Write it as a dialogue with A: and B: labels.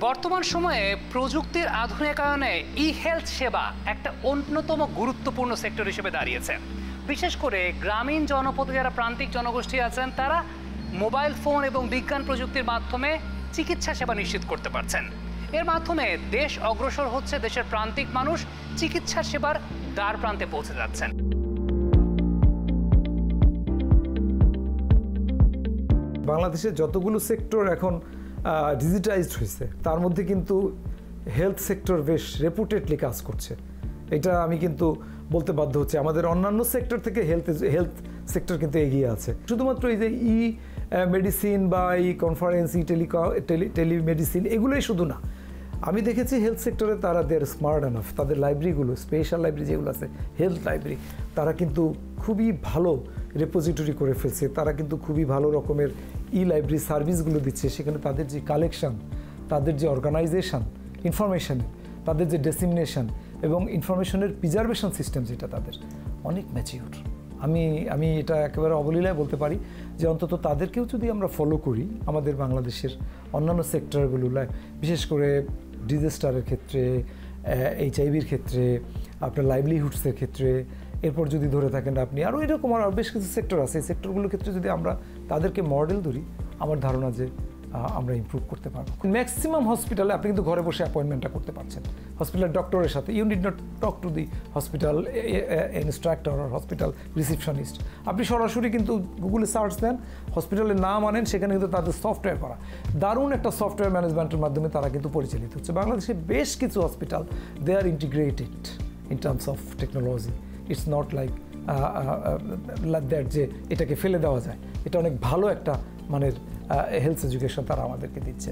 A: বর্তমান সময়ে প্রযুক্তির আধুনিকায়নে ই-হেলথ সেবা একটা অন্যতম গুরুত্বপূর্ণ সেক্টর হিসেবে দাঁড়িয়েছে। বিশেষ করে গ্রামীণ জনপদে যারা প্রান্তিক জনগোষ্ঠী আছেন তারা মোবাইল ফোন এবং বিজ্ঞান প্রযুক্তির মাধ্যমে চিকিৎসা সেবা নিশ্চিত করতে পারছেন। এর মাধ্যমে দেশ অগ্রসর হচ্ছে, দেশের প্রান্তিক মানুষ চিকিৎসা সেবার দ্বার প্রান্তে পৌঁছে যাচ্ছেন।
B: বাংলাদেশের যতগুলো সেক্টর এখন ডিজিটাইজড হয়েছে তার মধ্যে কিন্তু হেলথ সেক্টর বেশ রেপুটেডলি কাজ করছে। এটা আমি কিন্তু বলতে বাধ্য হচ্ছে, আমাদের অন্যান্য সেক্টর থেকে হেলথ সেক্টর কিন্তু এগিয়ে আছে। শুধুমাত্র এই যে মেডিসিন বা কনফারেন্স, টেলিমেডিসিন এগুলোই শুধু না, আমি দেখেছি হেলথ সেক্টরে তারা দেয়ার স্মার্ট এনাফ, তাদের লাইব্রেরিগুলো, স্পেশাল লাইব্রেরি যেগুলো আছে হেলথ লাইব্রেরি, তারা কিন্তু খুবই ভালো রেপোজিটরি করে ফেলছে। তারা কিন্তু খুবই ভালো রকমের লাইব্রেরি সার্ভিসগুলো দিচ্ছে। সেখানে তাদের যে কালেকশন, তাদের যে অর্গানাইজেশন, ইনফরমেশন, তাদের যে ডেসিমিনেশন এবং ইনফরমেশনের প্রিজার্ভেশন সিস্টেম, যেটা তাদের অনেক ম্যাচিউর। আমি এটা একেবারে অবলীলায় বলতে পারি যে অন্তত তাদেরকেও যদি আমরা ফলো করি আমাদের বাংলাদেশের অন্যান্য সেক্টরগুলো, বিশেষ করে ডিজাস্টারের ক্ষেত্রে, HIV-র ক্ষেত্রে, আপনার লাইভলিহুডসের ক্ষেত্রে, এরপর যদি ধরে থাকেন আপনি আরও এরকম আরও বেশ কিছু সেক্টর আছে, এই সেক্টরগুলোর ক্ষেত্রে যদি আমরা তাদেরকে মডেল ধরি, আমার ধারণা যে আমরা ইমপ্রুভ করতে পারবো। ম্যাক্সিমাম হসপিটালে আপনি কিন্তু ঘরে বসে অ্যাপয়েন্টমেন্টটা করতে পারছেন হসপিটাল ডক্টরের সাথে। You need not talk to the hospital instructor আর হসপিটাল রিসিপশনিস্ট। আপনি সরাসরি কিন্তু গুগলে সার্চ দেন, হসপিটালের নাম আনেন, সেখানে কিন্তু তাদের সফটওয়্যার করা, দারুণ একটা সফটওয়্যার ম্যানেজমেন্টের মাধ্যমে তারা কিন্তু পরিচালিত হচ্ছে। বাংলাদেশে বেশ কিছু hospital they are integrated in terms of technology. It's not like that যে এটাকে ফেলে দেওয়া যায়। এটা অনেক ভালো একটা মানের হেলথ এডুকেশন তারা আমাদেরকে দিচ্ছে।